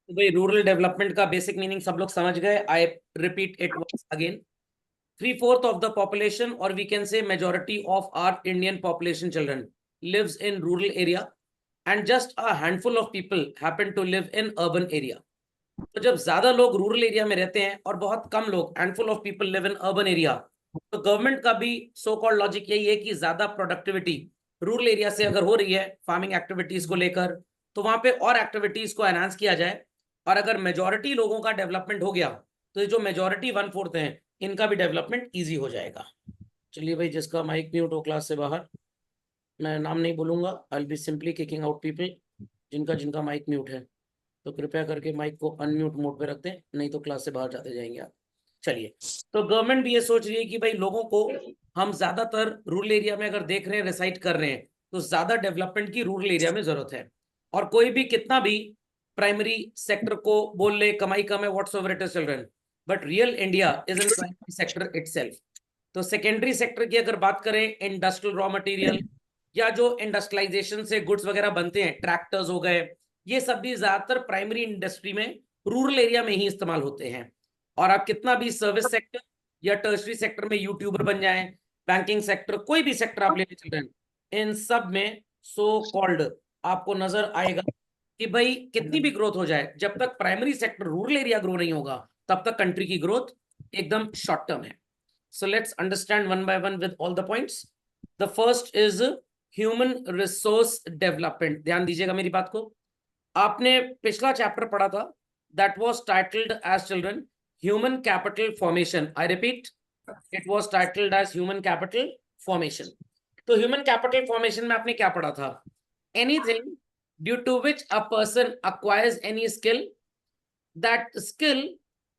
तो भाई rural development का बेसिक मीनिंग सब लोग समझ गए। I repeat it once again. 3/4 of the population, or we can say majority of our Indian population children, lives in rural area, and just a handful of people happen to live in urban area. तो जब ज्यादा लोग rural area में रहते हैं और बहुत कम लोग, handful of people live in urban area, तो गवर्नमेंट का भी सो कॉल्ड लॉजिक यही है कि ज्यादा प्रोडक्टिविटी रूरल एरिया से अगर हो रही है फार्मिंग एक्टिविटीज को लेकर, तो वहां पे और एक्टिविटीज को एनहांस किया जाए। और अगर मेजोरिटी लोगों का डेवलपमेंट हो गया, तो ये जो मेजोरिटी 1/4 है, इनका भी डेवलपमेंट ईजी हो जाएगा। चलिए भाई, जिसका माइक म्यूट हो क्लास से बाहर, मैं नाम नहीं बोलूंगा, I will be simply kicking out people जिनका जिनका माइक म्यूट है। तो कृपया करके माइक को अनम्यूट मोड पे रख दें, नहीं तो क्लास से बाहर जाते जाएंगे आप। चलिए, तो गवर्नमेंट भी ये सोच रही है कि भाई लोगों को, हम ज्यादातर रूरल एरिया में अगर देख रहे हैं, रिसाइड कर रहे हैं, तो ज्यादा डेवलपमेंट की रूरल एरिया में जरूरत है। और कोई भी कितना भी प्राइमरी सेक्टर को बोल ले कमाई कम है, whatsoever it is children, but real India is in primary sector itself. तो सेकेंडरी सेक्टर की अगर बात करें, इंडस्ट्रियल रॉ मटेरियल या जो इंडस्ट्रियलाइजेशन से गुड्स वगैरह बनते हैं, ट्रैक्टर्स हो गए, ये सब भी ज्यादातर प्राइमरी इंडस्ट्री में रूरल एरिया में ही इस्तेमाल होते हैं। और आप कितना भी सर्विस सेक्टर या टर्शरी सेक्टर में यूट्यूबर बन जाएं, बैंकिंग सेक्टर, कोई भी सेक्टर आप लेके चल रहे हैं, इन सब में सो कॉल्ड आपको नजर आएगा कि भाई कितनी भी ग्रोथ हो जाए, जब तक primary sector rural area grow नहीं होगा, तब तक कंट्री की ग्रोथ एकदम शॉर्ट टर्म है। So let's understand one by one with all the points. The first is human resource development. ध्यान दीजिएगा मेरी बात को। आपने पिछला चैप्टर पढ़ा था, that was titled as children human capital formation. I repeat, it was titled as human capital formation. तो ह्यूमन कैपिटल फॉर्मेशन में आपने क्या पढ़ा था? Anything due to which a person acquires any skill, that skill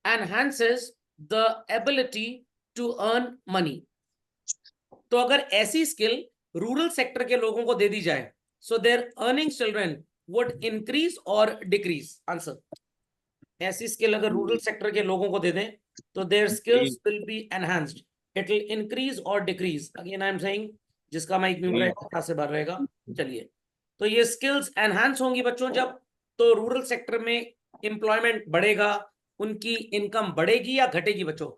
enhances the ability to earn money। तो अगर ऐसी skill rural sector के लोगों को दे दी जाए, so their earning children would increase और डिक्रीज। आंसर, ऐसी स्किल अगर रूरल सेक्टर के लोगों को दे दें, तो their skills will be enhanced, it will increase और decrease. Again I am saying, जिसका माइक म्यूट रहेगा क्लास से बाहर रहेगा। चलिए, तो ये स्किल्स एनहांस होंगी बच्चों जब, तो रूरल सेक्टर में एम्प्लॉयमेंट बढ़ेगा, उनकी इनकम बढ़ेगी या घटेगी बच्चों?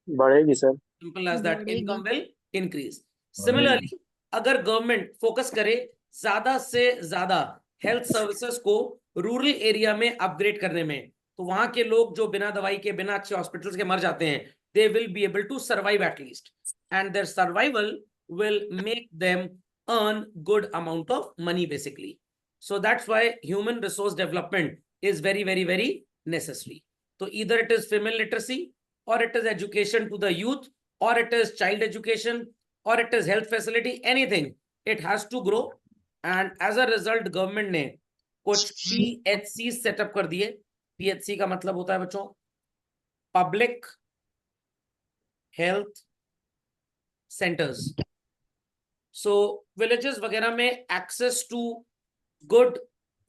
बढ़ेगी sir. Simple as that, income will increase. Similarly, अगर गवर्नमेंट फोकस करे ज्यादा से ज्यादा हेल्थ सर्विसेज को रूरल एरिया में अपग्रेड करने में, तो वहां के लोग जो बिना दवाई के, बिना अच्छे हॉस्पिटल्स के मर जाते हैं, they will be able to survive at least, and their survival will make them earn good amount of money basically. So that's why human resource development is very very very necessary. So either it is female literacy, or it is education to the youth, or it is child education, or it is health facility, anything, it has to grow। and as a result government ने कुछ PHC setup कर दिए। PHC का मतलब होता है बच्चों, public health centres. So villages वगैरह में access to good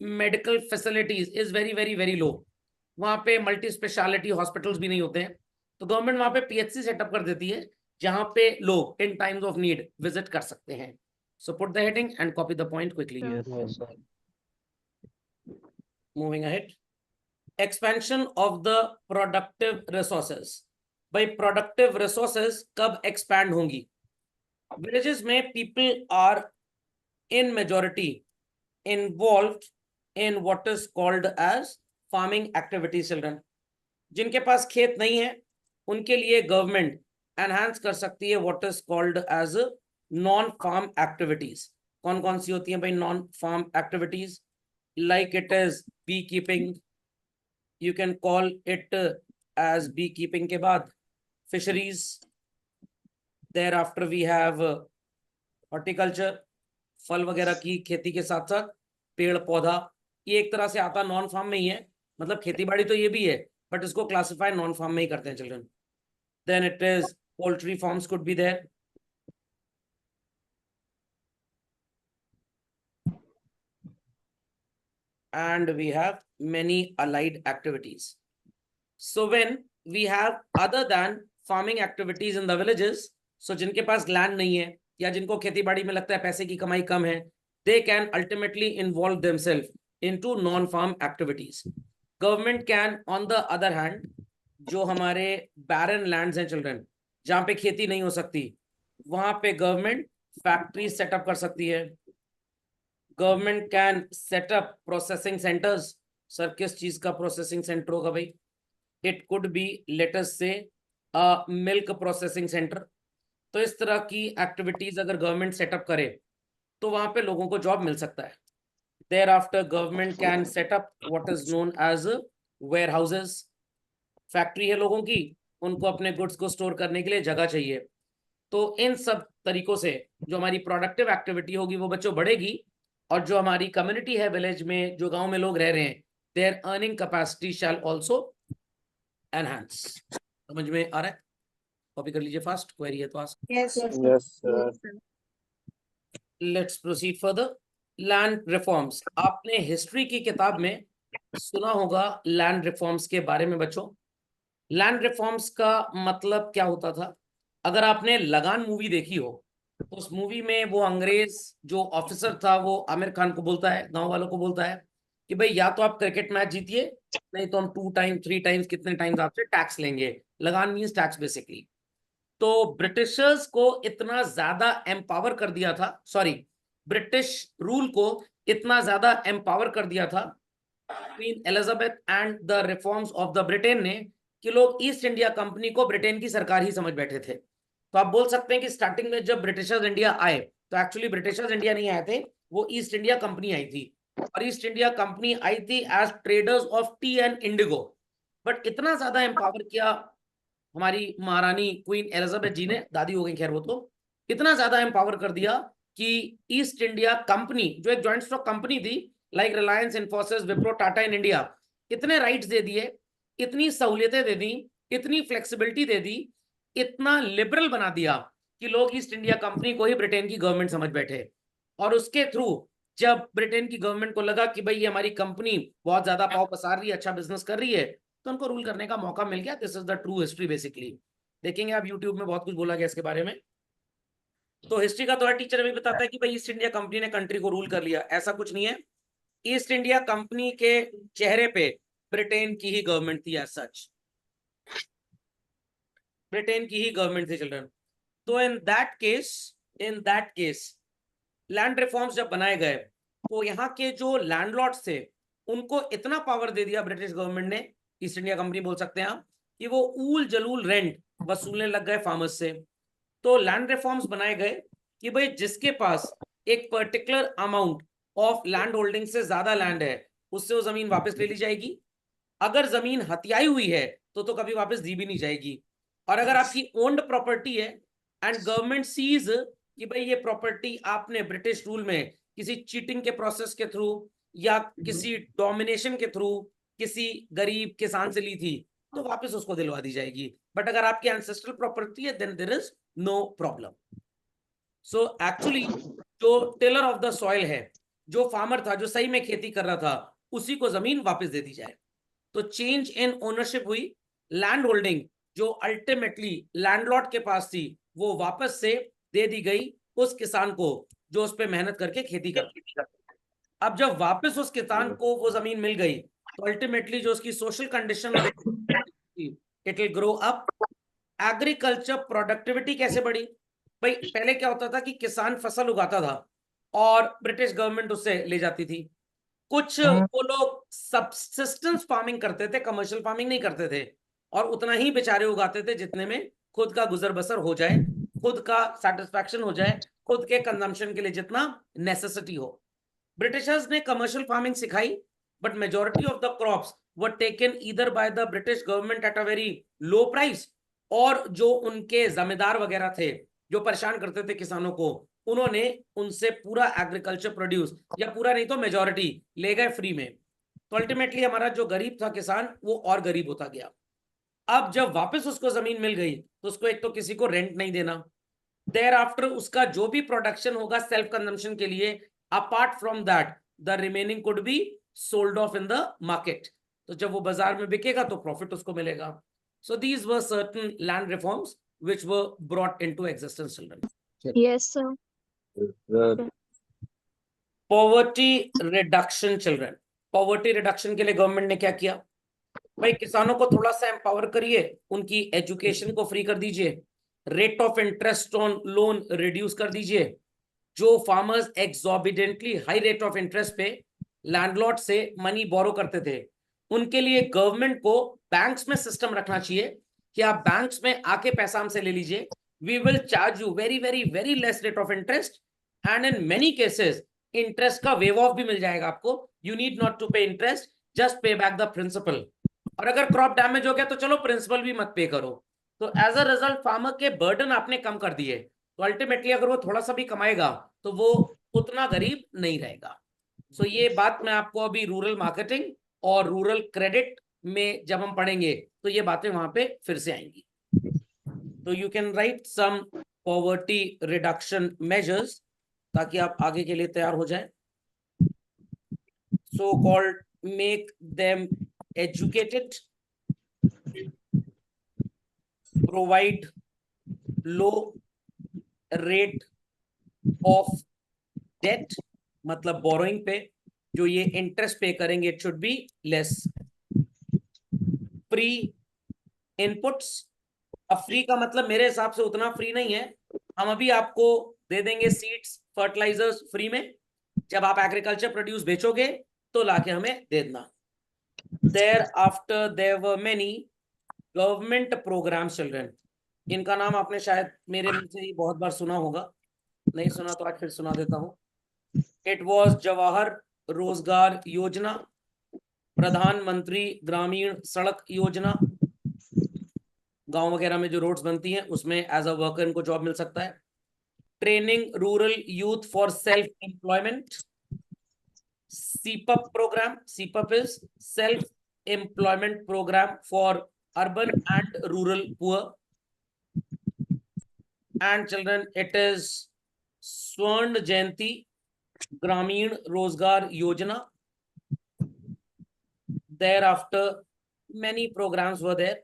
medical facilities is very very very low. वहां पे मल्टी स्पेशलिटी हॉस्पिटल्स भी नहीं होते हैं, तो गवर्नमेंट वहां पे PHC सेटअप कर देती है, जहां पे लोग in times of need visit कर सकते हैं। So put the heading and copy the point quickly. Moving ahead, expansion of the productive resources. भाई प्रोडक्टिव रिसोर्सेज कब एक्सपैंड होंगी? विलेजेस में people are in majority involved in what is called as farming activities children। जिनके पास खेत नहीं है, उनके लिए गवर्नमेंट एनहांस कर सकती है what is called as non farm activities. कौन कौन सी होती हैं भाई non farm activities? Like it is bee keeping, you can call it as bee keeping के बाद fisheries, thereafter we have horticulture, फल वगैरह की खेती के साथ साथ पेड़ पौधा, ये एक तरह से आता नॉन फार्म में ही है। मतलब खेती बाड़ी तो ये भी है, बट इसको क्लासिफाई नॉन फार्म में ही करते हैं children. Then it is poultry farms could be there, and we have many allied activities. So when we have other than farming activities in the villages, so जिनके पास land नहीं है या जिनको खेती बाड़ी में लगता है पैसे की कमाई कम है, they can ultimately involve themselves into non-farm activities. Government can, on the other hand, जो हमारे barren lands हैं children, जहाँ पे खेती नहीं हो सकती, वहां पे गवर्नमेंट फैक्ट्री सेटअप कर सकती है. Government can setup processing centres. Sir किस चीज का प्रोसेसिंग सेंटर होगा भाई? इट कुड बी लेटेस्ट से मिल्क प्रोसेसिंग सेंटर. तो इस तरह की एक्टिविटीज अगर गवर्नमेंट सेटअप करे तो वहां पे लोगों को जॉब मिल सकता है. Thereafter government can set up what is known as warehouses. Factory है लोगों की, उनको अपने गुड्स को स्टोर करने के लिए जगह चाहिए. तो इन सब तरीकों से जो हमारी प्रोडक्टिव एक्टिविटी होगी वो बच्चों बढ़ेगी, और जो हमारी कम्युनिटी है विलेज में, जो गांव में लोग रह रहे हैं, their earning capacity shall also enhance. समझ में आ रहा है? कॉपी कर लीजिए फास्ट. क्वेरी है तो ask. Yes sir. Let's proceed further. Land reforms. आपने हिस्ट्री की किताब में सुना होगा लैंड रिफॉर्म्स के बारे में बच्चों. लैंड रिफॉर्म्स का मतलब क्या होता था? अगर आपने लगान मूवी देखी हो तो उस मूवी में वो अंग्रेज जो ऑफिसर था वो आमिर खान को बोलता है, गांव वालों को बोलता है कि भाई या तो आप क्रिकेट मैच जीतिए, नहीं तो हम 2 टाइम 3 टाइम्स कितने टाइम्स आपसे टैक्स लेंगे. लगान मीन्स टैक्स बेसिकली. तो ब्रिटिशर्स को इतना ज्यादा एम्पावर कर दिया था, सॉरी, ब्रिटिश रूल को इतना ज्यादा एम्पावर कर दिया था queen Elizabeth and the reforms of the Britain ने, कि लोग ईस्ट इंडिया कंपनी को ब्रिटेन की सरकार ही समझ बैठे थे. तो आप बोल सकते हैं कि स्टार्टिंग में जब ब्रिटिशर्स इंडिया आए तो एक्चुअली ब्रिटिशर्स इंडिया नहीं आए थे, वो ईस्ट इंडिया कंपनी आई थी. और ईस्ट इंडिया कंपनी आई थी as traders of tea and indigo. But इतना ज्यादा एम्पावर किया हमारी महारानी क्वीन एलिजाबेथ जी ने, दादी हो गई खैर वो, तो इतना ज्यादा एम्पावर कर दिया कि ईस्ट इंडिया कंपनी जो एक जॉइंट स्टॉक कंपनी थी, like Reliance, Infosys, Wipro, Tata in India, इतने राइट्स दे दिए, इतनी सहूलियतें दे दी, इतनी फ्लेक्सिबिलिटी दे दी, इतना लिबरल बना दिया कि लोग ईस्ट इंडिया कंपनी को ही ब्रिटेन की गवर्नमेंट समझ बैठे. और उसके थ्रू जब ब्रिटेन की गवर्नमेंट को लगा कि भाई ये हमारी कंपनी बहुत ज्यादा पाव पसार रही है, अच्छा बिजनेस कर रही है, तो उनको रूल करने का मौका मिल गया. This is the true history basically. देखेंगे आप यूट्यूब में बहुत कुछ बोला गया इसके बारे में. तो हिस्ट्री का थोड़ा टीचर भी बताता है कि भाई ईस्ट इंडिया कंपनी ने कंट्री को रूल कर लिया, ऐसा कुछ नहीं है. ईस्ट इंडिया कंपनी के चेहरे पे ब्रिटेन की ही गवर्नमेंट थी. एज सच ब्रिटेन की ही गवर्नमेंट थी चिल्ड्रन. तो in that case land reforms जब बनाए गए तो यहाँ के जो लैंडलॉर्ड्स थे उनको इतना पावर दे दिया ब्रिटिश गवर्नमेंट ने, ईस्ट इंडिया कंपनी बोल सकते हैं आप, कि वो ऊल जलूल रेंट वसूलने लग गए फार्मर्स से. तो लैंड रिफॉर्म्स बनाए गए कि भाई जिसके पास एक particular amount of land holding से ज्यादा लैंड है उससे वो जमीन वापस ले ली जाएगी. अगर जमीन हथियाई हुई है तो कभी वापस दी भी नहीं जाएगी. और अगर आपकी ओन्ड प्रॉपर्टी है एंड गवर्नमेंट सीज कि भाई ये प्रॉपर्टी आपने ब्रिटिश रूल में किसी चीटिंग के प्रोसेस के थ्रू या किसी डोमिनेशन के थ्रू किसी गरीब किसान से ली थी, तो वापस उसको दिलवा दी जाएगी. बट अगर आपकी एंसेस्ट्रल प्रॉपर्टी है then there is no problem. So actually जो टेलर ऑफ द सॉइल है, जो फार्मर था, जो सही में खेती कर रहा था, उसी को जमीन वापस दे दी जाए. तो चेंज इन ओनरशिप हुई. लैंड होल्डिंग जो अल्टीमेटली लैंडलॉर्ड के पास थी वो वापस से दे दी गई उस किसान को जो उस पर मेहनत करके खेती करता. अब जब वापस उस किसान को वो जमीन मिल गई तो अल्टीमेटली जो उसकी सोशल कंडीशन और it will grow up. Agriculture productivity कैसे बढ़ी? भाई पहले क्या होता था कि किसान फसल उगाता था और ब्रिटिश गवर्नमेंट उससे ले जाती थी. कुछ वो लोग सबसिस्टेंस फार्मिंग करते थे, कमर्शियल फार्मिंग नहीं करते थे, और उतना ही बेचारे उगाते थे जितने में खुद का गुजर बसर हो जाए, खुद का सेटिस्फैक्शन हो जाए, खुद के कंजम्पशन के लिए जितना नेसेसिटी हो. ब्रिटिशर्स ने कमर्शियल फार्मिंग सिखाई, but majority of the crops were taken either by the British government at a very low price, और जो उनके जमींदार वगैरह थे जो परेशान करते थे किसानों को, उन्होंने उनसे पूरा एग्रीकल्चर प्रोड्यूस, या पूरा नहीं तो मेजॉरिटी ले गए फ्री में. तो अल्टीमेटली हमारा जो गरीब था किसान वो और गरीब होता गया. अब जब वापस उसको जमीन मिल गई तो उसको एक तो किसी को रेंट नहीं देना, देयर आफ्टर उसका जो भी प्रोडक्शन होगा सेल्फ कंजम्पशन के लिए, apart from that the remaining could be sold off in the market. तो जब वो बाजार में बिकेगा तो प्रॉफिट उसको मिलेगा. So these were certain land reforms which were brought into existence children. Yes, sir. Sir. Poverty reduction children. Poverty reduction के लिए गवर्नमेंट ने क्या किया? भाई किसानों को थोड़ा सा एम्पावर करिए, उनकी एजुकेशन को फ्री कर दीजिए, rate of interest on loan reduce कर दीजिए। जो farmers exorbitantly high rate of interest पे लैंडलॉर्ड से मनी बोरो करते थे, उनके लिए गवर्नमेंट को बैंक्स में सिस्टम रखना चाहिए कि आप बैंक्स में आके पैसा हमसे ले लीजिए, we will charge you very very very less rate of interest, and in many cases interest का वेव ऑफ भी मिल जाएगा आपको। You need not to pay interest, just pay back the principal. और अगर क्रॉप डैमेज हो गया तो चलो प्रिंसिपल भी मत पे करो। तो एज अ रिजल्ट फार्मर के बर्डन आपने कम कर दिए, तो अल्टीमेटली अगर वो थोड़ा सा भी कमाएगा तो वो उतना गरीब नहीं रहेगा। सो ये बात मैं आपको अभी रूरल मार्केटिंग और रूरल क्रेडिट में जब हम पढ़ेंगे तो ये बातें वहां पे फिर से आएंगी। तो you can write some poverty reduction measures ताकि आप आगे के लिए तैयार हो जाए। So called make them educated, provide low rate of debt, मतलब बोरोइंग पे जो ये इंटरेस्ट पे करेंगे it should be less. Free inputs, अब फ्री का मतलब मेरे हिसाब से उतना फ्री नहीं है, हम अभी आपको दे देंगे सीड्स फर्टिलाइजर्स फ्री में, जब आप एग्रीकल्चर प्रोड्यूस बेचोगे तो लाके हमें दे देना। Thereafter there were many government programmes children, इनका नाम आपने शायद मेरे मुंह से ही बहुत बार सुना होगा, नहीं सुना तो आज फिर सुना देता हूँ। इट वॉज जवाहर रोजगार योजना, प्रधानमंत्री ग्रामीण सड़क योजना, गांव वगैरह में जो रोड्स बनती हैं उसमें एज अ वर्कर इनको जॉब मिल सकता है। Training rural youth for self employment, सीपअप प्रोग्राम, सीपअप is self employment programme for urban and rural poor. And children, it is स्वर्ण जयंती ग्रामीण रोजगार योजना। thereafter many programs were there,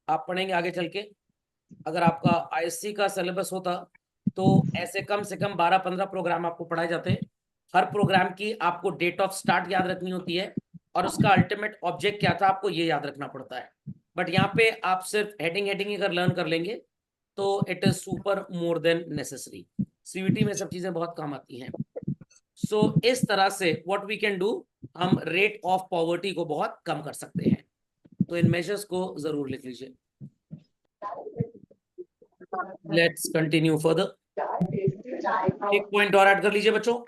आप पढ़ेंगे आगे चल के। अगर आपका आईएससी का सिलेबस होता तो ऐसे कम से कम 12-15 प्रोग्राम आपको पढ़ाए जाते हैं। हर प्रोग्राम की आपको डेट ऑफ स्टार्ट याद रखनी होती है और उसका अल्टीमेट ऑब्जेक्ट क्या था आपको ये याद रखना पड़ता है। बट यहाँ पे आप सिर्फ हेडिंग ही अगर लर्न कर लेंगे तो it is super more than necessary. CVT में सब चीजें बहुत काम आती हैं। सो इस तरह से व्हाट वी कैन डू, हम रेट ऑफ पॉवर्टी को बहुत कम कर सकते हैं। तो इन मेजर्स को जरूर लिख लीजिए। Let's continue further. एक पॉइंट और ऐड कर लीजिए बच्चों।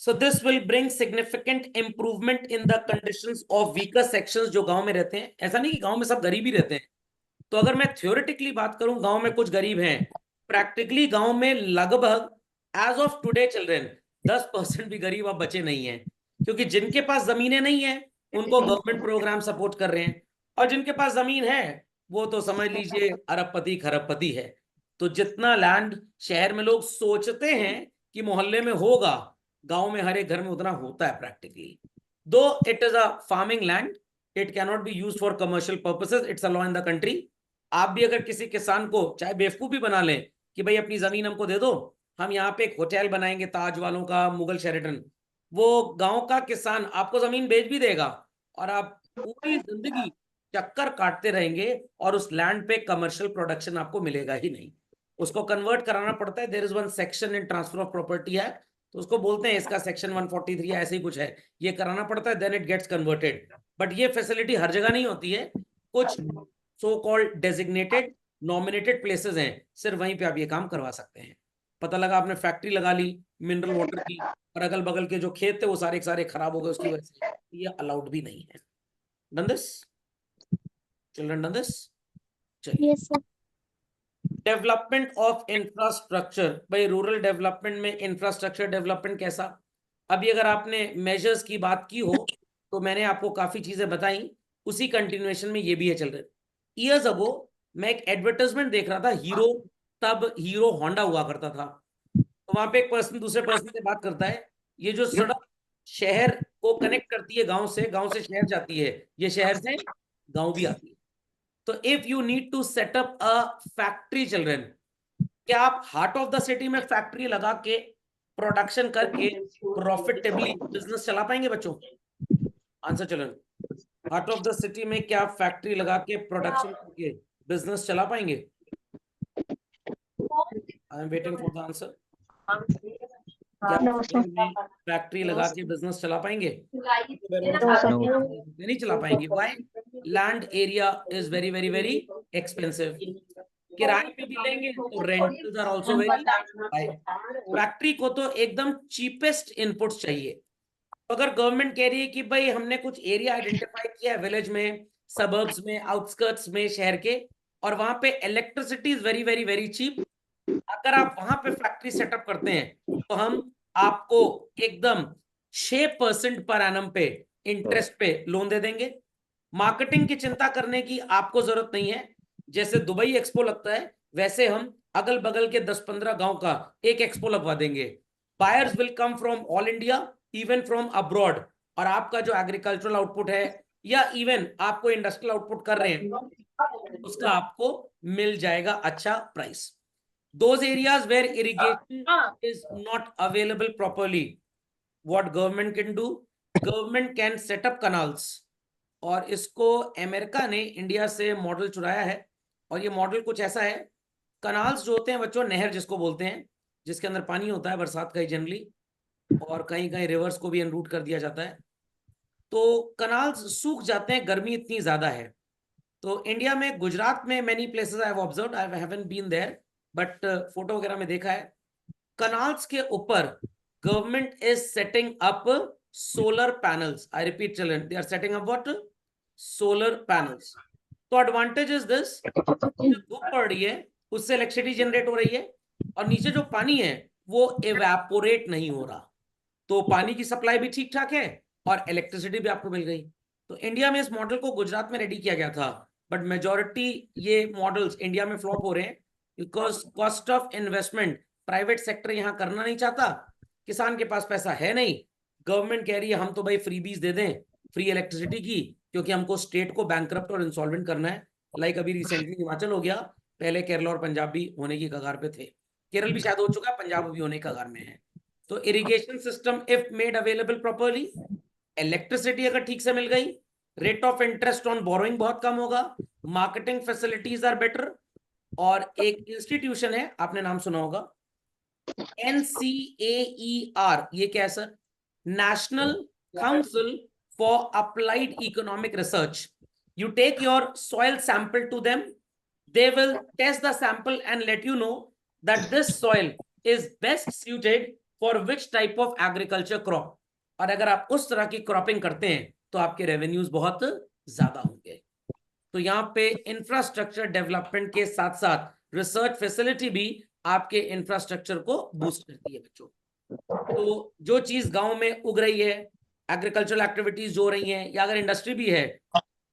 So this will bring significant improvement in the conditions of weaker sections जो गांव में रहते हैं। ऐसा नहीं कि गांव में सब गरीब ही रहते हैं, तो अगर मैं थ्योरेटिकली बात करूं गांव में कुछ गरीब हैं, प्रैक्टिकली गांव में लगभग एज ऑफ टुडे चिल्ड्रन 10% भी गरीब अब बचे नहीं हैं, क्योंकि जिनके पास जमीनें नहीं है उनको गवर्नमेंट प्रोग्राम सपोर्ट कर रहे हैं, और जिनके पास जमीन है वो तो समझ लीजिए अरबपति खरबपति है। तो जितना लैंड शहर में लोग सोचते हैं कि मोहल्ले में होगा, गांव में हर एक घर में उतना होता है प्रैक्टिकली। दो it is a farming land, it cannot be used for commercial purposes, it's a law in the country. आप भी अगर किसी किसान को चाहे बेवकूफ भी बना लें कि भाई अपनी जमीन हमको दे दो, हम यहाँ पे एक होटल बनाएंगे ताज वालों का, मुगल शेरेटन, वो गांव का किसान आपको जमीन बेच भी देगा और आप पूरी जिंदगी चक्कर काटते रहेंगे और उस लैंड पे कमर्शियल प्रोडक्शन आपको मिलेगा ही नहीं। उसको कन्वर्ट कराना पड़ता है। There is one section in transfer of property act, तो उसको बोलते हैं, इसका सेक्शन 143 या ऐसे ही कुछ है, ये कराना पड़ता है, then it gets converted. But ये फैसिलिटी हर जगह नहीं होती है, कुछ so called designated nominated places हैं, सिर्फ वहीं पे आप ये काम करवा सकते हैं। पता लगा आपने फैक्ट्री लगा ली मिनरल वाटर की और अगल बगल के जो खेत थे वो सारे सारे खराब हो गए उसकी वजह से, ये अलाउड भी नहीं है। Done this children, done this. चलिए, डेवलपमेंट ऑफ इंफ्रास्ट्रक्चर। भाई रूरल डेवलपमेंट में इंफ्रास्ट्रक्चर डेवलपमेंट कैसा? अभी अगर आपने मेजर्स की बात की हो तो मैंने आपको काफी चीजें बताई, उसी कंटिन्यूएशन में ये भी है। चल रहे ईयर्स अगो मैं एक एडवर्टाइजमेंट देख रहा था, हीरो, तब हीरो होंडा हुआ करता था, तो वहां पे एक पर्सन दूसरे पर्सन से बात करता है, ये जो सड़क शहर को कनेक्ट करती है गांव से शहर जाती है, ये शहर से गांव भी आती है। तो if you need to set up a factory children, क्या आप हार्ट ऑफ द सिटी में फैक्ट्री लगा के प्रोडक्शन करके प्रॉफिटेबली बिजनेस चला पाएंगे बच्चों? Answer children, heart of the city में क्या फैक्ट्री लगा के प्रोडक्शन करके बिजनेस चला पाएंगे? I am waiting for the answer. क्या No, sir. शहर में फैक्ट्री लगा के बिजनेस चला पाएंगे? No, sir. नहीं चला पाएंगे। Why? Land area is very very very expensive. किराए पे भी लेंगे तो rentals are also very high. Factory को तो एकदम चीपेस्ट इनपुट्स चाहिए। अगर गवर्नमेंट कह रही है कि भाई हमने कुछ एरिया आइडेंटिफाई किया है विलेज में, सबर्ब्स में, आउटस्कर्ट्स में शहर के, और वहां पे electricity is very very very cheap, अगर आप वहां पे फैक्ट्री सेटअप करते हैं तो हम आपको एकदम 6% पर एनम पे इंटरेस्ट पे लोन दे देंगे। मार्केटिंग की चिंता करने की आपको जरूरत नहीं है। जैसे दुबई एक्सपो लगता है वैसे हम अगल बगल के 10-15 गांव का एक एक्सपो लगवा देंगे। Buyers will come from all India, even from abroad, और आपका जो एग्रीकल्चरल आउटपुट है या इवन आपको इंडस्ट्रियल आउटपुट कर रहे हैं उसका आपको मिल जाएगा अच्छा price. Those areas where irrigation is not available properly, what government can do? Government can set up canals, और इसको अमेरिका ने इंडिया से मॉडल चुराया है। और ये मॉडल कुछ ऐसा है, कनाल्स जो होते हैं बच्चों, नहर जिसको बोलते हैं, जिसके अंदर पानी होता है बरसात का ही जनरली, और कहीं कहीं रिवर्स को भी एनरूट कर दिया जाता है, तो कनाल्स सूख जाते हैं, गर्मी इतनी ज्यादा है। तो इंडिया में गुजरात में many places I have observed, I haven't been there, but photo वगैरह में देखा है, कनाल्स के ऊपर government is setting up solar panels. I repeat children, they are setting up what? Solar panels. तो एडवांटेज इज दिस, धूप पड़ रही है उससे इलेक्ट्रिसिटी जनरेट हो रही है, और नीचे जो पानी है वो इवेपोरेट नहीं हो रहा, तो पानी की सप्लाई भी ठीक ठाक है और इलेक्ट्रिसिटी भी आपको मिल गई। तो इंडिया में इस मॉडल को गुजरात में रेडी किया गया था, बट मेजॉरिटी ये मॉडल्स इंडिया में फ्लॉप हो रहे हैं because cost of investment private sector यहां करना नहीं चाहता, किसान के पास पैसा है नहीं, गवर्नमेंट कह रही है हम तो भाई फ्रीबीज दे दें, फ्री इलेक्ट्रिसिटी की, क्योंकि हमको स्टेट को बैंकरप्ट और इंसॉल्वेंट करना है। लाइक अभी रिसेंटली हिमाचल हो गया, पहले केरल और पंजाब भी होने की कगार पे थे, केरल भी शायद हो चुका है, पंजाब भी होने की कगार में है। तो irrigation system if made available properly, electricity अगर ठीक से मिल गई, rate of interest on borrowing बहुत कम होगा, मार्केटिंग फैसिलिटीज आर बेटर, और एक इंस्टीट्यूशन है आपने नाम सुना होगा NCAER, ये क्या है sir? National council for applied economic research. You take your soil sample to them, they will test the sample and let you know that this soil is best suited for which type of agriculture crop, और अगर आप उस तरह की cropping करते हैं तो आपके रेवेन्यूज बहुत ज्यादा होंगे। तो यहाँ पे इंफ्रास्ट्रक्चर डेवलपमेंट के साथ साथ रिसर्च फैसिलिटी भी आपके इंफ्रास्ट्रक्चर को बूस्ट करती है बच्चों। तो जो चीज गांव में उग रही है, एग्रीकल्चरल एक्टिविटीज जो हो रही हैं, या अगर इंडस्ट्री भी है,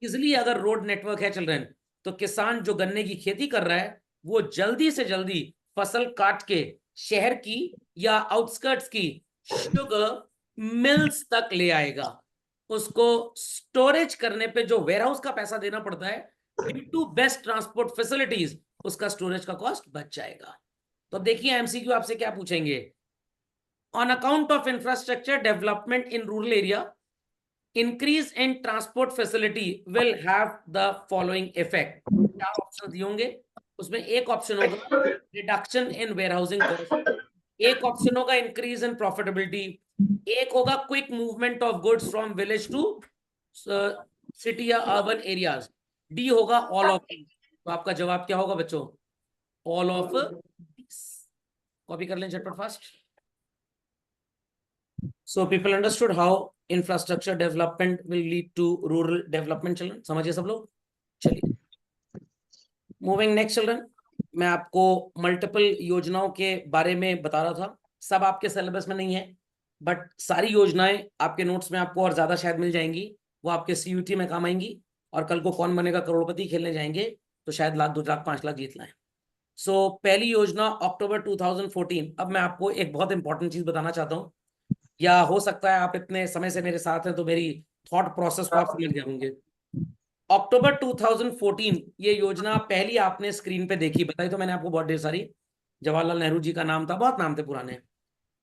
इजिली अगर रोड नेटवर्क है चिल्ड्रन, तो किसान जो गन्ने की खेती कर रहा है वो जल्दी से जल्दी फसल काट के शहर की या आउटस्कर्ट्स की शुगर मिल्स तक ले आएगा। उसको स्टोरेज करने पे जो वेयरहाउस का पैसा देना पड़ता है, due to best transport facilities, उसका स्टोरेज का कॉस्ट बच जाएगा। तो देखिए एमसीक्यू आपसे क्या पूछेंगे, on account of infrastructure development in rural area, increase in transport facility will have the following effect। क्या ऑप्शन दिए होंगे उसमें? एक ऑप्शन होगा रिडक्शन इन वेयरहाउसिंग कॉस्ट, एक ऑप्शन होगा इंक्रीज इन प्रॉफिटेबिलिटी, एक होगा quick movement of goods from village to city या अर्बन एरियाज, डी होगा ऑल ऑफ। तो आपका जवाब क्या होगा बच्चों? All of. कॉपी कर लें झटपट fast. So people understood how infrastructure development will lead to rural development children, समझिए सब लोग। चलिए मूविंग नेक्स्ट चिल्ड्रन, मैं आपको मल्टीपल योजनाओं के बारे में बता रहा था, सब आपके सिलेबस में नहीं है, बट सारी योजनाएं आपके नोट्स में आपको और ज्यादा शायद मिल जाएंगी, वो आपके CUT में काम आएंगी, और कल को कौन बनेगा करोड़पति खेलने जाएंगे तो शायद लाख 2 लाख 5 लाख जीत लाएं। सो पहली योजना अक्टूबर 2014। अब मैं आपको एक बहुत इंपॉर्टेंट चीज बताना चाहता हूँ, या हो सकता है आप इतने समय से मेरे साथ हैं तो मेरी थॉट प्रोसेस को आप समझ गए होंगे। अक्टूबर 2014 ये योजना पहली आपने स्क्रीन पे देखी, बताई तो मैंने आपको बहुत ढेर सारी, जवाहरलाल नेहरू जी का नाम था, बहुत नाम थे पुराने।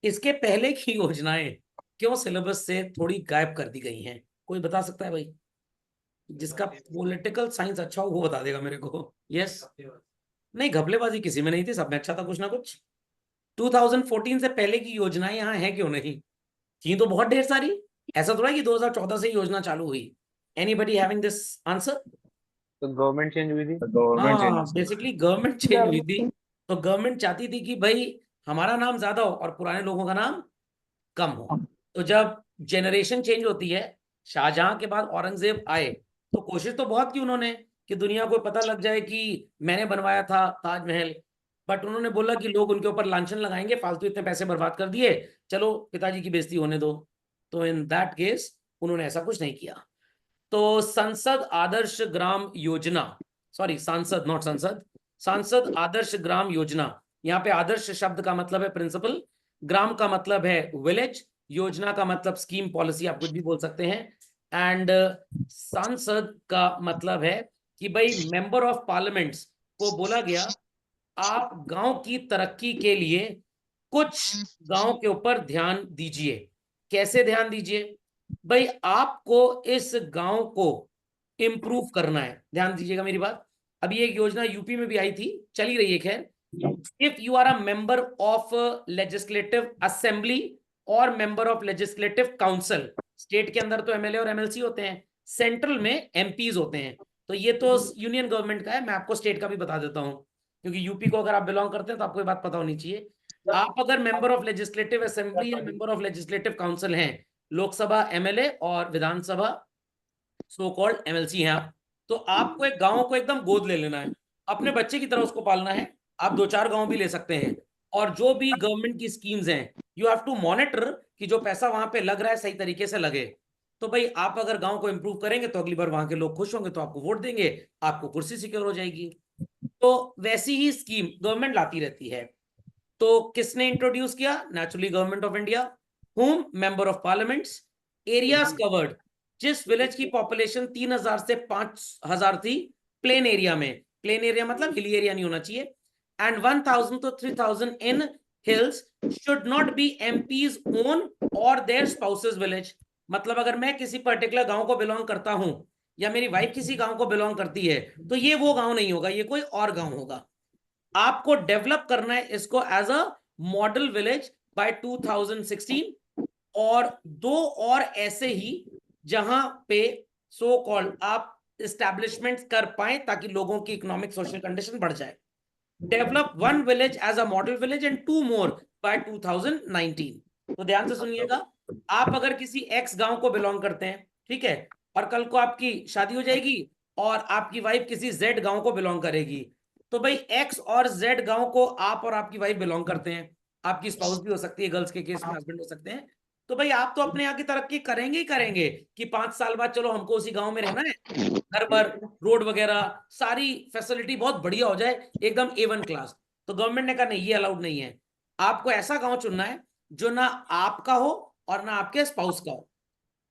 इसके पहले की योजनाएं क्यों सिलेबस से थोड़ी गायब कर दी गई हैं, कोई बता सकता है भाई? जिसका पॉलिटिकल साइंस अच्छा हो वो बता देगा मेरे को। यस। नहीं, घपलेबाजी किसी में नहीं थी, सब में अच्छा था कुछ ना कुछ। 2014 से पहले की योजनाएं यहाँ है क्यों नहीं? थी तो बहुत ढेर सारी। ऐसा थोड़ा है कि 2014 से ही योजना चालू हुई। Anybody having this answer? तो गवर्नमेंट चेंज हुई थी। गवर्नमेंट हाँ, बेसिकली गवर्नमेंट चेंज हुई थी। तो गवर्नमेंट चाहती थी कि भाई हमारा नाम ज्यादा हो और पुराने लोगों का नाम कम हो। तो जब जेनरेशन चेंज होती है, शाहजहां के बाद औरंगजेब आए, तो कोशिश तो बहुत की उन्होंने कि दुनिया को पता लग जाए कि मैंने बनवाया था ताजमहल। बट उन्होंने बोला कि लोग उनके ऊपर लांछन लगाएंगे, फालतू इतने पैसे बर्बाद कर दिए, चलो पिताजी की बेइज्जती होने दो। तो इन दैट केस उन्होंने ऐसा कुछ नहीं किया। तो संसद आदर्श ग्राम योजना, सॉरी सांसद नॉट संसद, सांसद आदर्श ग्राम योजना। यहाँ पे आदर्श शब्द का मतलब है प्रिंसिपल, ग्राम का मतलब है विलेज, योजना का मतलब स्कीम पॉलिसी, आप कुछ भी बोल सकते हैं। एंड सांसद का मतलब है कि भाई मेंबर ऑफ पार्लियामेंट्स को बोला गया आप गांव की तरक्की के लिए कुछ गांव के ऊपर ध्यान दीजिए। कैसे ध्यान दीजिए? भाई आपको इस गांव को इम्प्रूव करना है। ध्यान दीजिएगा मेरी बात। अभी एक योजना यूपी में भी आई थी, चली रही है खैर। If you are a member of legislative assembly और member of legislative council, state के अंदर तो एमएलए और एमएलसी होते हैं, सेंट्रल में एमपीज होते हैं। तो ये तो यूनियन गवर्नमेंट का है, मैं आपको स्टेट का भी बता देता हूं, क्योंकि यूपी को अगर आप बिलोंग करते हैं तो आपको ये बात पता होनी चाहिए। आप अगर मेंबर ऑफ लेजिस्लेटिव असेंबली या मेंबर ऑफ लेजिस्लेटिव काउंसिल हैं, लोकसभा एमएलए और विधानसभा सो कॉल्ड एमएलसी हैं आप, तो आपको एक गांव को एकदम गोद ले लेना है, अपने बच्चे की तरह उसको पालना है। आप 2-4 गांव भी ले सकते हैं, और जो भी गवर्नमेंट की स्कीम्स हैं यू हैव टू मॉनिटर कि जो पैसा वहां पे लग रहा है सही तरीके से लगे। तो भाई आप अगर गांव को इंप्रूव करेंगे तो अगली बार वहां के लोग खुश होंगे, तो आपको वोट देंगे, आपको कुर्सी सिक्योर हो जाएगी। तो वैसी ही स्कीम गवर्नमेंट लाती रहती है। तो किसने इंट्रोड्यूस किया? Naturally government of India. Home member of parliaments, areas covered, जिस विलेज की पॉपुलेशन 3,000 से 5,000 थी प्लेन एरिया में, प्लेन एरिया मतलब हिली एरिया नहीं होना चाहिए, and 1,000 to 3,000 in hills should not be MPs own और देयर स्पाउसेस विलेज। मतलब अगर मैं किसी पर्टिकुलर गांव को बिलोंग करता हूं या मेरी वाइफ किसी गांव को बिलोंग करती है, तो ये वो गांव नहीं होगा, ये कोई और गांव होगा। आपको डेवलप करना है इसको as a model village by 2016, और 2 और ऐसे ही जहां पे सो कॉल्ड आप एस्टैब्लिशमेंट कर पाए ताकि लोगों की इकोनॉमिक सोशल कंडीशन बढ़ जाए। Develop 1 village as a model village and 2 more by 2019। तो ध्यान से सुनिएगा, आप अगर किसी एक्स गांव को बिलोंग करते हैं, ठीक है, और कल को आपकी शादी हो जाएगी और आपकी वाइफ किसी जेड गांव को बिलोंग करेगी, तो भाई एक्स और जेड गांव को आप और आपकी वाइफ बिलोंग करते हैं, आपकी स्पाउस भी हो सकती है, गर्ल्स के केस में हस्बैंड हो सकते हैं। तो भाई आप तो अपने यहाँ की तरक्की करेंगे ही करेंगे कि 5 साल बाद चलो हमको उसी गांव में रहना है, घर पर रोड वगैरह सारी फैसिलिटी बहुत बढ़िया हो जाए, एकदम A1 क्लास। तो गवर्नमेंट ने कहा नहीं, ये अलाउड नहीं है। आपको ऐसा गांव चुनना है जो ना आपका हो और ना आपके स्पाउस का हो।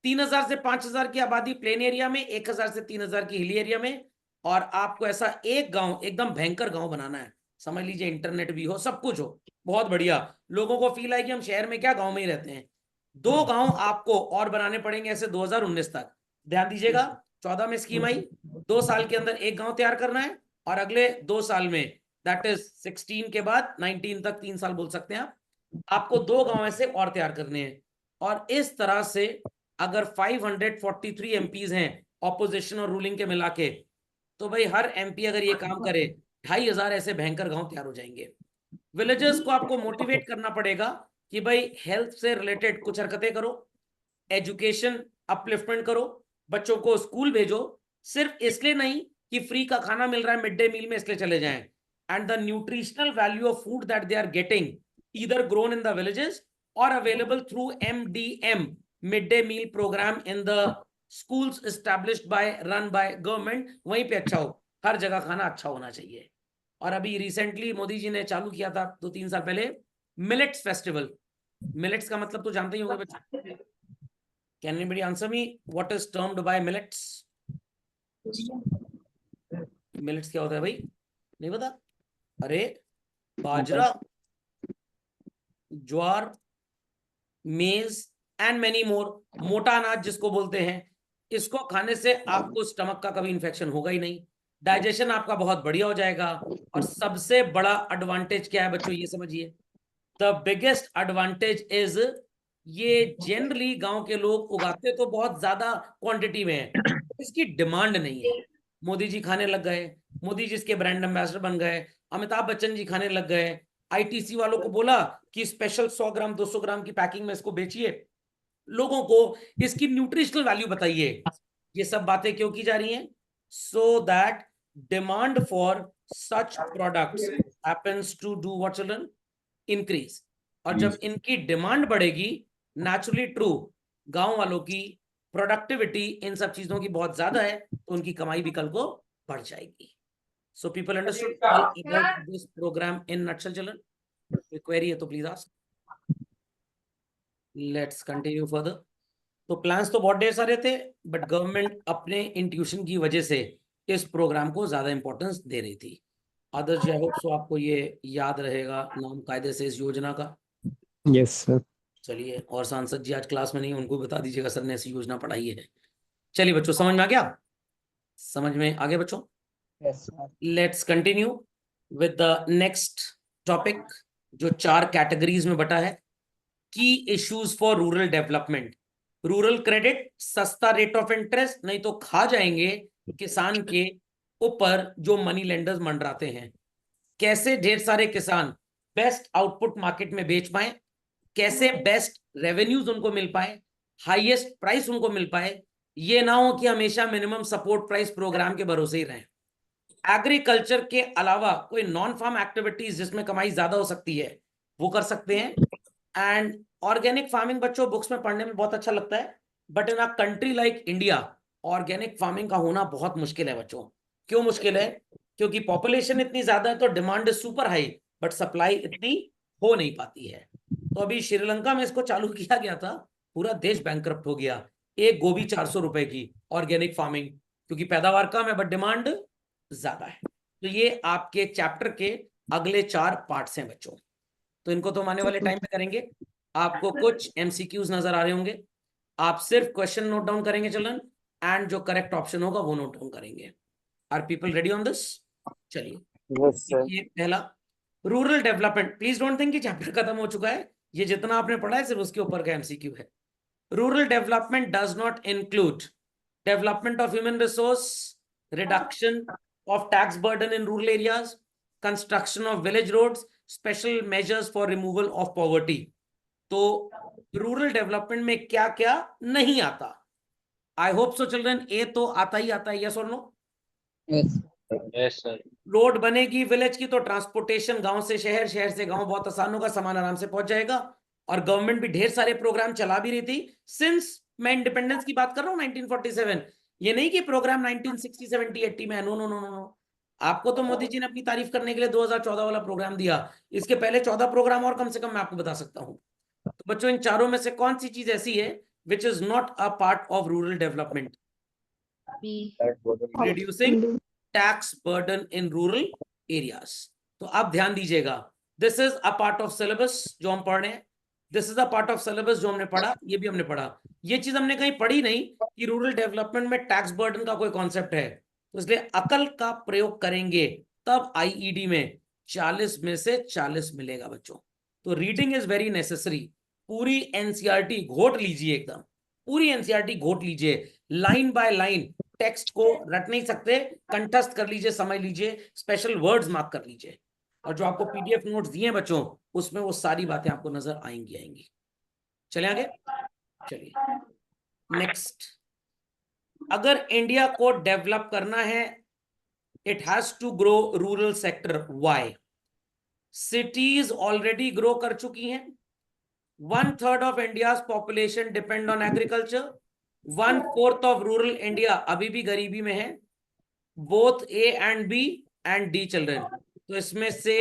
3,000 से 5,000 की आबादी प्लेन एरिया में, 1,000 से 3,000 की हिली एरिया में, और आपको ऐसा एक गांव एकदम भयंकर गांव बनाना है। समझ लीजिए इंटरनेट भी हो, सब कुछ हो, बहुत बढ़िया, लोगों को फील आए कि हम शहर में क्या गांव में ही रहते हैं। 2 गांव आपको और बनाने पड़ेंगे ऐसे 2019 तक। ध्यान दीजिएगा, 14 में स्कीम आई, 2 साल के अंदर एक गांव तैयार करना है, और अगले 2 साल में, दैट इज 16 के बाद 19 तक, 3 साल बोल सकते हैं आप, आपको 2 गांव ऐसे और तैयार करने हैं। और इस तरह से अगर 543 एमपीज हैं ऑपोजिशन और रूलिंग के मिला के, तो भाई हर एमपी अगर ये काम करे, 2,500 ऐसे भयंकर गांव तैयार हो जाएंगे। विलेजर्स को आपको मोटिवेट करना पड़ेगा कि भाई हेल्थ से रिलेटेड कुछ हरकतें करो, एजुकेशन अपलिफ्टमेंट करो, बच्चों को स्कूल भेजो, सिर्फ इसलिए नहीं कि फ्री का खाना मिल रहा है मिड डे मील में इसलिए चले जाएं, and the nutritional value of food that they are getting either grown in the villages और available through MDM, mid day meal programme in the schools established by run by government, वहीं पे अच्छा हो, हर जगह खाना अच्छा होना चाहिए। और अभी रिसेंटली मोदी जी ने चालू किया था 2-3 साल पहले मिलेट्स फेस्टिवल। मिलेट्स का मतलब तो जानते ही होंगे बच्चे। Can anybody answer me what is termed by millets? Millets क्या होता है भाई, नहीं पता? अरे बाजरा, ज्वार, मेज एंड मेनी मोर, मोटा अनाज जिसको बोलते हैं, इसको खाने से आपको स्टमक का कभी इन्फेक्शन होगा ही नहीं, डाइजेशन आपका बहुत बढ़िया हो जाएगा। और सबसे बड़ा एडवांटेज क्या है बच्चों, ये समझिए, द बिगेस्ट एडवांटेज इज, ये जनरली गांव के लोग उगाते तो बहुत ज्यादा क्वांटिटी में है, इसकी डिमांड नहीं है। मोदी जी खाने लग गए, मोदी जी इसके ब्रांड एम्बेसडर बन गए, अमिताभ बच्चन जी खाने लग गए, आईटीसी वालों को बोला कि स्पेशल 100 ग्राम 200 ग्राम की पैकिंग में इसको बेचिए, लोगों को इसकी न्यूट्रिशनल वैल्यू बताइए। ये सब बातें क्यों की जा रही हैं? So that demand for such products happens to do what children, increase. और जब इनकी डिमांड बढ़ेगी, नेचुरली ट्रू, गांव वालों की प्रोडक्टिविटी इन सब चीजों की बहुत ज्यादा है, तो उनकी कमाई भी कल को बढ़ जाएगी। So people understood all about this program in nutshell children? कोई क्वेरी है तो please ask. Let's continue further. तो प्लान्स तो बहुत ढेर सारे थे, बट गवर्नमेंट अपने इंट्यूशन की वजह से इस प्रोग्राम को ज्यादा इंपॉर्टेंस दे रही थी। आदर्श जी, आई होप सो आपको ये याद रहेगा नाम कायदे से इस योजना का। Yes sir. चलिए, और सांसद जी आज क्लास में नहीं, उनको बता दीजिएगा सर ने ऐसी योजना पढ़ाई है। चलिए बच्चों, समझ में आ गया? समझ में आ गया बच्चों? Yes sir. Let's continue with the next topic, जो 4 कैटेगरीज में बटा है। की issues for rural development. Rural credit, सस्ता रेट ऑफ इंटरेस्ट, नहीं तो खा जाएंगे किसान के ऊपर जो मनी लेंडर्स मंडराते हैं। कैसे ढेर सारे किसान बेस्ट आउटपुट मार्केट में बेच पाए, कैसे बेस्ट रेवेन्यूज उनको मिल पाए, हाईएस्ट प्राइस उनको मिल पाए, ये ना हो कि हमेशा मिनिमम सपोर्ट प्राइस प्रोग्राम के भरोसे ही रहें। एग्रीकल्चर के अलावा कोई नॉन फार्म एक्टिविटीज जिसमें कमाई ज्यादा हो सकती है, वो कर सकते हैं। एंड ऑर्गेनिक फार्मिंग बच्चों बुक्स में पढ़ने में बहुत अच्छा लगता है, but in a country like India organic farming का होना बहुत मुश्किल है बच्चों। क्यों मुश्किल है? क्योंकि पॉपुलेशन इतनी ज्यादा है तो demand is super high, but supply इतनी हो नहीं पाती है। तो अभी श्रीलंका में इसको चालू किया गया था, पूरा देश बैंकरप्ट हो गया। एक गोभी 400 रुपए की ऑर्गेनिक फार्मिंग, क्योंकि पैदावार कम है बट डिमांड ज्यादा है। तो ये आपके चैप्टर के अगले 4 पार्ट्स हैं बच्चों, तो इनको तो हम आने वाले टाइम पे करेंगे। आपको कुछ एमसीक्यूज नजर आ रहे होंगे, आप सिर्फ क्वेश्चन नोट डाउन करेंगे चिल्ड्रन, एंड जो करेक्ट ऑप्शन होगा वो नोट डाउन करेंगे। Are people ready on this? चलिए, Yes, sir. ये पहला, rural development. Please don't think कि चैप्टर खत्म हो चुका है, ये जितना आपने पढ़ा है सिर्फ उसके ऊपर का एमसीक्यू है। Rural development does not include development of human resource, reduction of tax burden in rural areas, construction of village roads, special measures for removal of poverty। तो रूरल डेवलपमेंट में क्या क्या नहीं आता? आई होप सो चिल्ड्रन, ए तो आता ही आता है, यस और no? Yes Yes, sir. Road बनेगी विलेज की तो ट्रांसपोर्टेशन गांव से शहर, शहर से गांव बहुत आसान होगा, सामान आराम से पहुंच जाएगा। और गवर्नमेंट भी ढेर सारे प्रोग्राम चला भी रही थी सिंस, मैं इंडिपेंडेंस की बात कर रहा हूँ 1947, ये नहीं कि प्रोग्राम 1960 70 80 में। No no no no no, आपको तो मोदी जी ने अपनी तारीफ करने के लिए 2014 वाला प्रोग्राम दिया, इसके पहले 14 प्रोग्राम और कम से कम मैं आपको बता सकता हूँ। तो बच्चों, इन चारों में से कौन सी चीज ऐसी है which is not a part of rural development? Reducing tax burden in rural areas. तो आप ध्यान दीजिएगा, this is a part of syllabus जो हम पढ़ रहे हैं, this is a part of syllabus जो हमने पढ़ा, ये भी हमने पढ़ा। ये चीज हमने कहीं पढ़ी नहीं कि रूरल डेवलपमेंट में टैक्स बर्डन का कोई कॉन्सेप्ट है, तो इसलिए अकल का प्रयोग करेंगे तब आईईडी में 40 में से 40 मिलेगा बच्चों। तो रीडिंग इज वेरी नेसेसरी। पूरी एनसीईआरटी घोट लीजिए, एकदम पूरी एनसीईआरटी घोट लीजिए, लाइन बाय लाइन। टेक्स्ट को रट नहीं सकते, कंठस्थ कर लीजिए, समझ लीजिए, स्पेशल वर्ड्स मार्क कर लीजिए। और जो आपको पीडीएफ नोट्स दिए बच्चों, उसमें वो सारी बातें आपको नजर आएंगी। चले आगे, चलिए नेक्स्ट। अगर इंडिया को डेवलप करना है, it has to grow rural sector. Why? Cities already grow कर चुकी हैं, 1/3 of India's population depend on agriculture, 1/4 of rural India अभी भी गरीबी में है, both A and B and D children. तो इसमें से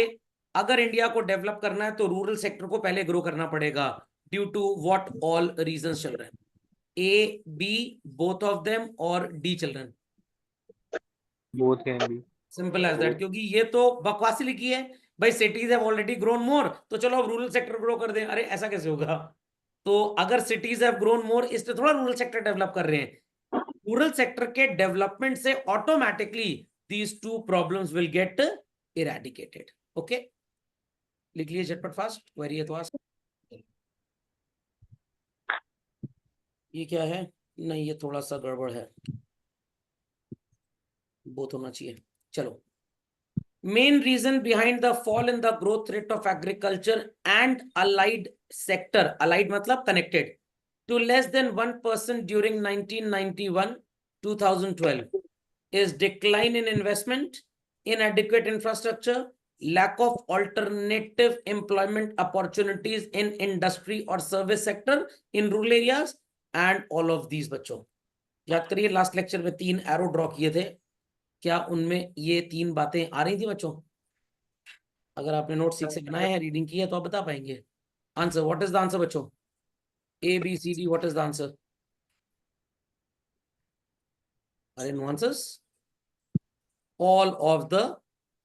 अगर इंडिया को डेवलप करना है तो रूरल सेक्टर को पहले ग्रो करना पड़ेगा, due to what all reasons children? A, B, both of them, और D children? Both can be. Simple as that, क्योंकि ये तो बकवासी लिखी है भाई, cities have already grown more, तो चलो अब रूरल सेक्टर ग्रो कर दें। अरे ऐसा कैसे होगा? तो अगर सिटीज हैव ग्रोन मोर, इसलिए थोड़ा रूरल सेक्टर डेवलप कर रहे हैं, रूरल सेक्टर के डेवलपमेंट से automatically these two problems will get eradicated. Okay, लिख लिए झटपट फास्ट, क्वेरी है तो आस्क। ये क्या है? नहीं, ये थोड़ा सा गड़बड़ है, बोथ होना चाहिए। चलो, main reason behind the fall in the growth rate of agriculture and allied sector, allied matlab connected, to less than 1% during 1991-2012 is decline in investment, inadequate infrastructure, lack of alternative employment opportunities in industry or service sector in rural areas, and all of these। बच्चों याद करिए, last lecture में 3 arrow draw किए थे, क्या उनमें ये 3 बातें आ रही थी बच्चों? अगर आपने नोट सीख से बनाए हैं, रीडिंग की है, तो आप बता पाएंगे। Answer, what is the answer बच्चों? A B C D, what is the answer? अरे no answers, all of the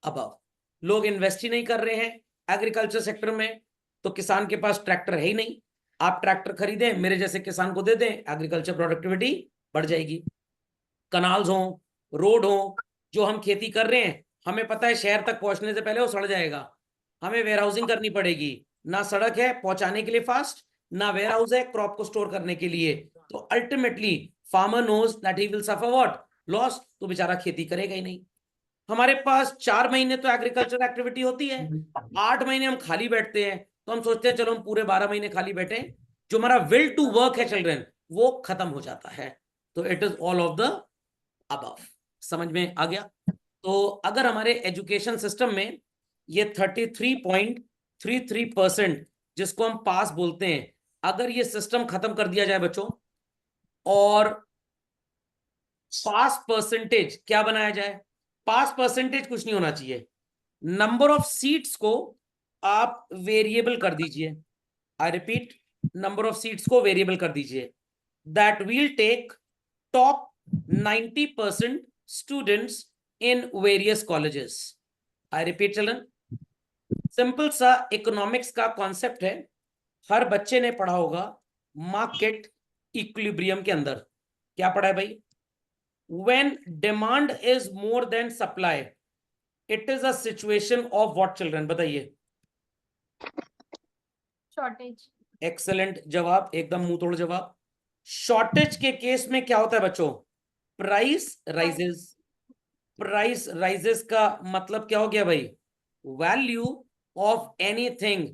above. लोग इन्वेस्ट ही नहीं कर रहे हैं एग्रीकल्चर सेक्टर में, तो किसान के पास ट्रैक्टर है ही नहीं। आप ट्रैक्टर खरीदें, मेरे जैसे किसान को दे दें, एग्रीकल्चर प्रोडक्टिविटी बढ़ जाएगी। कनाल्स हो, रोड हो, जो हम खेती कर रहे हैं, हमें पता है शहर तक पहुंचने से पहले वो सड़ जाएगा, हमें वेयर हाउसिंग करनी पड़ेगी। ना सड़क है पहुंचाने के लिए फास्ट, ना वेयर हाउस है क्रॉप को स्टोर करने के लिए, तो ultimately farmer knows that he will suffer what? Loss. तो बेचारा खेती करेगा ही नहीं। हमारे पास 4 महीने तो एग्रीकल्चर एक्टिविटी होती है, 8 महीने हम खाली बैठते हैं, तो हम सोचते हैं चलो हम पूरे 12 महीने खाली बैठे, जो हमारा विल टू वर्क है चिल्ड्रन, वो खत्म हो जाता है। तो it is all of the above. समझ में आ गया? तो अगर हमारे एजुकेशन सिस्टम में ये 33.33% जिसको हम पास बोलते हैं, अगर ये सिस्टम खत्म कर दिया जाए बच्चों, और पास परसेंटेज क्या बनाया जाए? पास परसेंटेज कुछ नहीं होना चाहिए, नंबर ऑफ सीट्स को आप वेरिएबल कर दीजिए। I repeat, number of seats को वेरिएबल कर दीजिए, that will take top 90% students in various colleges. I repeat children, simple सा इकोनॉमिक्स का कॉन्सेप्ट है, हर बच्चे ने पढ़ा होगा मार्केट इक्विलिब्रियम के अंदर। क्या पढ़ा है भाई? When demand is more than supply, it is a situation of what children? बताइए। शॉर्टेज। एक्सेलेंट जवाब, एकदम मुंह तोड़ जवाब। शॉर्टेज के केस में क्या होता है बच्चों? Price rises. प्राइस राइजेस का मतलब क्या हो गया भाई? वैल्यू ऑफ एनीथिंग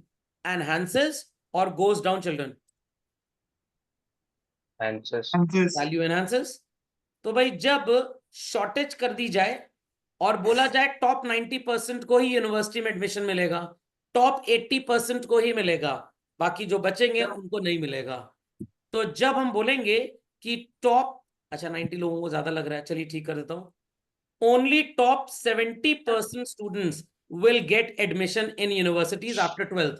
एनहांसेस और goes down children? Value enhances. तो भाई जब शॉर्टेज कर दी जाए और बोला जाए टॉप 90% को ही यूनिवर्सिटी में एडमिशन मिलेगा, टॉप 80% को ही मिलेगा, बाकी जो बचेंगे उनको नहीं मिलेगा, तो जब हम बोलेंगे कि टॉप, अच्छा 90 लोगों को ज्यादा लग रहा है, चलिए ठीक कर देता हूं, only top 70% students will get admission in universities after 12th,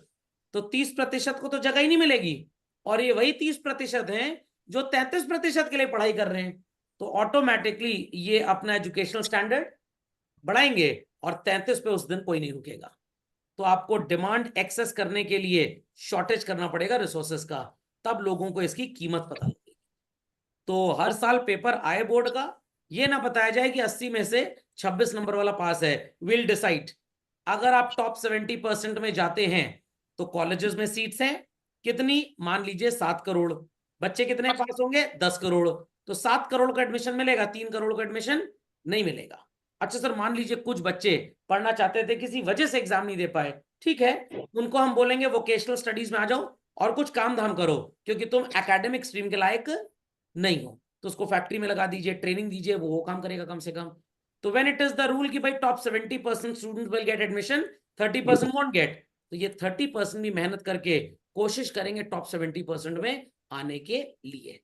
तो 30% को तो जगह ही नहीं मिलेगी, और ये वही 30% हैं जो 33% के लिए पढ़ाई कर रहे हैं, तो ऑटोमेटिकली ये अपना एजुकेशनल स्टैंडर्ड बढ़ाएंगे और 33 पे उस दिन कोई नहीं रुकेगा। तो आपको डिमांड एक्सेस करने के लिए शॉर्टेज करना पड़ेगा रिसोर्सेस का, तब लोगों को इसकी कीमत पता लगेगी। तो हर साल पेपर आए बोर्ड का, ये ना बताया जाए कि 80 में से 26 नंबर वाला पास है, विल डिसाइड। अगर आप टॉप 70% में जाते हैं तो कॉलेजेस में सीट्स हैं कितनी? मान लीजिए 7 करोड़, बच्चे कितने पास होंगे? 10 करोड़, तो 7 करोड़ का एडमिशन मिलेगा, 3 करोड़ का एडमिशन नहीं मिलेगा। अच्छा सर, मान लीजिए कुछ बच्चे पढ़ना चाहते थे, किसी वजह से एग्जाम नहीं दे पाए, ठीक है, उनको हम बोलेंगे वोकेशनल स्टडीज में आ जाओ और कुछ काम धाम करो, क्योंकि तुम एकेडमिक स्ट्रीम के लायक नहीं हो, तो उसको फैक्ट्री में लगा दीजिए, ट्रेनिंग दीजिए, वो काम करेगा कम से कम। तो when it is the rule कि भाई top 70% student will get admission, 30% won't get, तो ये 30% भी मेहनत करके कोशिश करेंगे टॉप 70% में आने के लिए।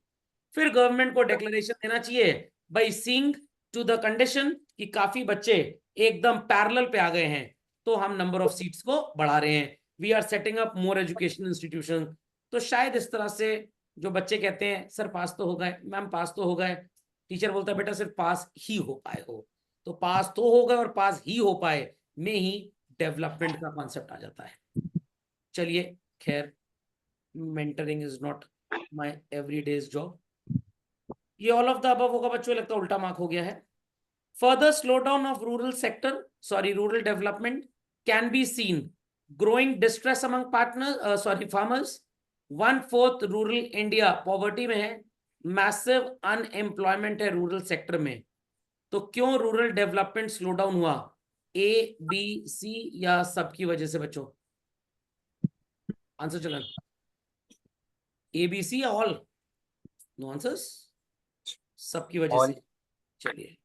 फिर गवर्नमेंट को डिक्लेरेशन देना चाहिए by seeing to the condition कि काफी बच्चे एकदम पैरेलल पे आ गए हैं, तो हम नंबर ऑफ सीट्स को बढ़ा रहे हैं, we are setting up more education institution. तो शायद इस तरह से जो बच्चे कहते हैं सर पास तो हो गए, मैम पास तो हो गए, टीचर बोलता है बेटा सिर्फ पास ही हो पाए हो, तो पास तो हो गए और पास ही हो पाए में ही डेवलपमेंट का कॉन्सेप्ट आ जाता है। चलिए खैर, mentoring is not my everyday's job, ये ऑल ऑफ द अबव होगा बच्चों, लगता है उल्टा मार्क हो गया है। Further slow down of rural sector, sorry rural development can be seen, growing distress among partner sorry farmers, 1/4 rural India poverty में है, मैसिव अनएम्प्लॉयमेंट है रूरल सेक्टर में। तो क्यों रूरल डेवलपमेंट स्लो डाउन हुआ? ए, बी, सी या सबकी वजह से बच्चों? आंसर चलन, ए, बी, सी या ऑल? नो आंसर्स, सबकी वजह All. से। चलिए,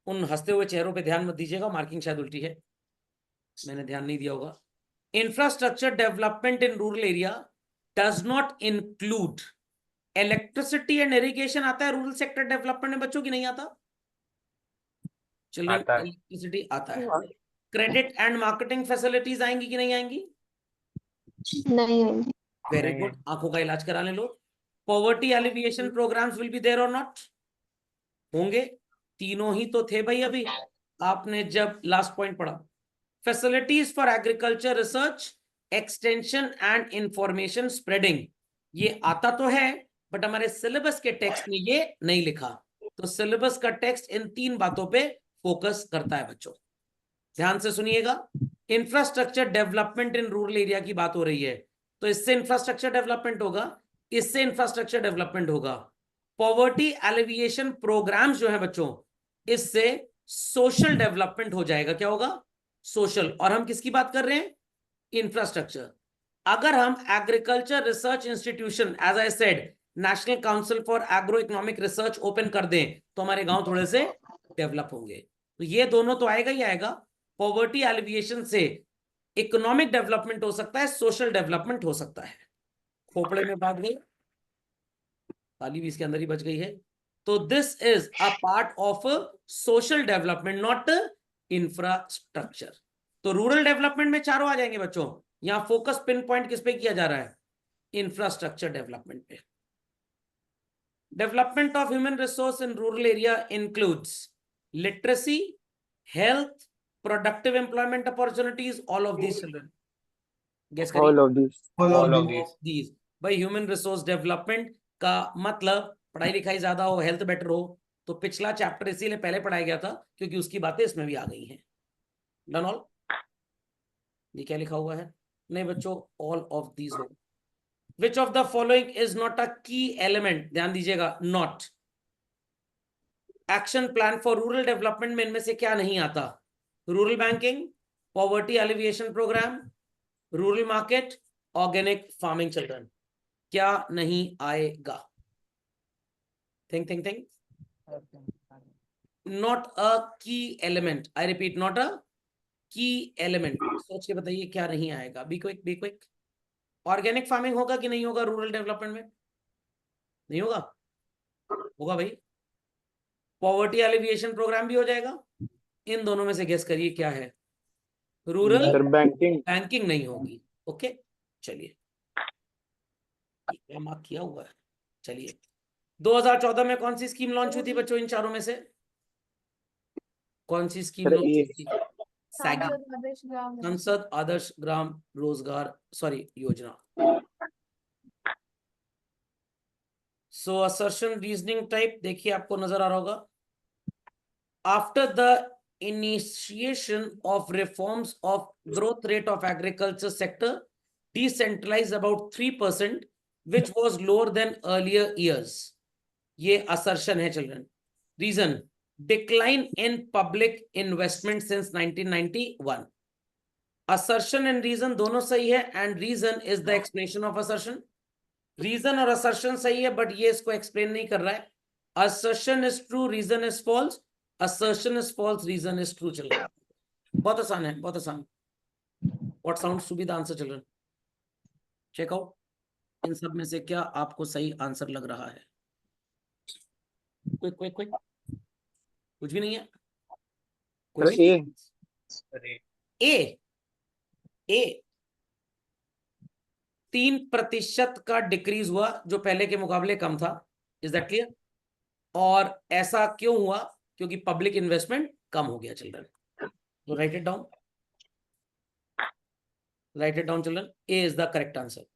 उन हंसते हुए चेहरों पे ध्यान मत दीजिएगा, मार्किंग शायद उल्टी है, मैंने ध्यान नहीं दिया होगा। Infrastructure development in rural area does not include electricity and irrigation. आता है रूरल सेक्टर डेवलपमेंट में बच्चों की नहीं आता? चिल्ड्रन, आता है। इलेक्ट्रिसिटी आता है। क्रेडिट एंड मार्केटिंग फैसिलिटीज आएंगी कि नहीं आएंगी? नहीं होंगे। वेरी नहीं गुड, आंखों का इलाज कराने लो। Poverty alleviation programmes will be there और नॉट? होंगे, तीनों ही तो थे भाई अभी आपने जब लास्ट पॉइंट पढ़ा। Facilities for agriculture research, extension and information spreading, ये आता तो है बट हमारे सिलेबस के टेक्स्ट में ये नहीं लिखा। तो सिलेबस का टेक्स्ट इन 3 बातों पे फोकस करता है बच्चों, ध्यान से सुनिएगा। Infrastructure development in rural area की बात हो रही है, तो इससे इंफ्रास्ट्रक्चर डेवलपमेंट होगा, इससे इंफ्रास्ट्रक्चर डेवलपमेंट होगा। पॉवर्टी एलिविएशन प्रोग्राम्स जो है बच्चों, इससे सोशल डेवलपमेंट हो जाएगा। क्या होगा? सोशल। और हम किसकी बात कर रहे हैं? इंफ्रास्ट्रक्चर। अगर हम agriculture research institution, as I said, national council for agro economic research open कर दें तो हमारे गांव थोड़े से डेवलप होंगे। तो ये दोनों तो आएगा ही आएगा। पॉवर्टी एलिविएशन से इकोनॉमिक डेवलपमेंट हो सकता है, सोशल डेवलपमेंट हो सकता है। खोपड़े में बात गई, ताली भी इसके अंदर ही बच गई है। तो this is a part of social development, not infrastructure. तो रूरल डेवलपमेंट में चारों आ जाएंगे बच्चों। यहां फोकस पिन पॉइंट किस पे किया जा रहा है? इंफ्रास्ट्रक्चर डेवलपमेंट पे। Development of human resource in rural area includes literacy, health, productive employment opportunities, all of these children. Guess करिए। All of these. All of these. भाई ह्यूमन रिसोर्स डेवलपमेंट का मतलब पढ़ाई लिखाई ज्यादा हो, हेल्थ बेटर हो। तो पिछला चैप्टर इसीलिए पहले पढ़ाया गया था क्योंकि उसकी बातें इसमें भी आ गई हैं। Done all? ये क्या लिखा हुआ है? नहीं बच्चों, ऑल ऑफ दीज हो। Which of the following is not a key element? ध्यान दीजिएगा, not. Action plan for rural development में इनमें से क्या नहीं आता? Rural banking, poverty alleviation programme, rural market, organic farming. Children, क्या नहीं आएगा? Think think think. Not a key element, I repeat, not a key element. सोच के बताइए क्या नहीं आएगा। Be quick, be quick. Organic farming होगा कि नहीं होगा रूरल डेवलपमेंट में? नहीं होगा? होगा भाई। पॉवर्टी एलिविएशन प्रोग्राम भी हो जाएगा। इन दोनों में से गेस करिए क्या है? Rural Sir, banking. बैंकिंग नहीं होगी। ओके, चलिए, क्या मार्क किया हुआ है। चलिए, 2014 में कौन सी स्कीम लॉन्च हुई थी बच्चों इन चारों में से? कौन सी स्कीम Sir, लॉन्च A. हुई थी? सांसद आदर्श ग्राम रोजगार सॉरी योजना। सो असर्शन रीजनिंग टाइप देखिए, आपको नजर आ रहा होगा। After the initiation of reforms of growth rate of agriculture sector decentralized about 3%, which was lower than earlier years. ये assertion है children. Reason, decline in public investment since 1991. Assertion and reason दोनों सही है, and reason is the explanation of assertion. Reason और assertion सही है, but ये इसको explain नहीं कर रहा है। Assertion is true, reason is false. Assertion is false, reason is true। चल रहा है, बहुत आसान है, बहुत आसान। What sounds to be the answer children? Check out इन सब में से क्या आपको सही आंसर लग रहा है? Quick quick quick. कुछ भी नहीं है? Sir, A. ए, ए 3% का डिक्रीज हुआ जो पहले के मुकाबले कम था। Is that clear? और ऐसा क्यों हुआ? क्योंकि पब्लिक इन्वेस्टमेंट कम हो गया चिल्ड्रन। तो right it down, right it down children. A is the correct answer.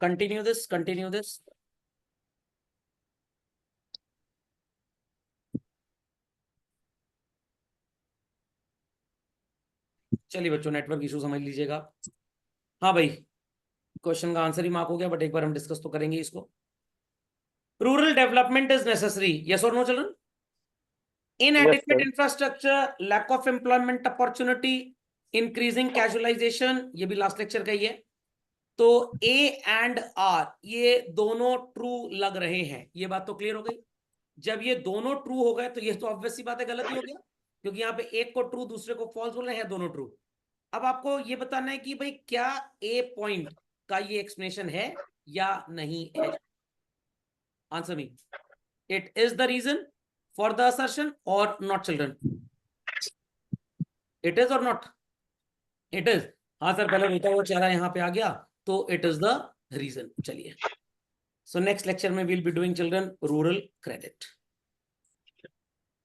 Continue this, continue this. चलिए बच्चों, नेटवर्क इशू समझ लीजिएगा। हाँ भाई, क्वेश्चन का आंसर ही मार्क हो गया, बट एक बार हम डिस्कस तो करेंगे इसको। Rural development is necessary, yes और no children? Inadequate sir. infrastructure, lack of employment opportunity, increasing casualization, ये भी लास्ट लेक्चर का ही है। तो A and R ये दोनों ट्रू लग रहे हैं, ये बात तो क्लियर हो गई। जब ये दोनों ट्रू हो गए तो ये तो ऑब्वियस सी बात है गलत ही हो गया, क्योंकि यहाँ पे एक को ट्रू दूसरे को फॉल्स बोल रहे हैं, दोनों ट्रू। अब आपको ये बताना है कि भाई क्या A पॉइंट का ये एक्सप्लेनेशन है या नहीं है। Answer me, it is the reason for the assertion or not children? It is or not? It is. हाँ सर, पहले रोता हुआ चेहरा यहाँ पे आ गया, तो it is the reason। चलिए, so next lecture में we'll be doing children rural credit।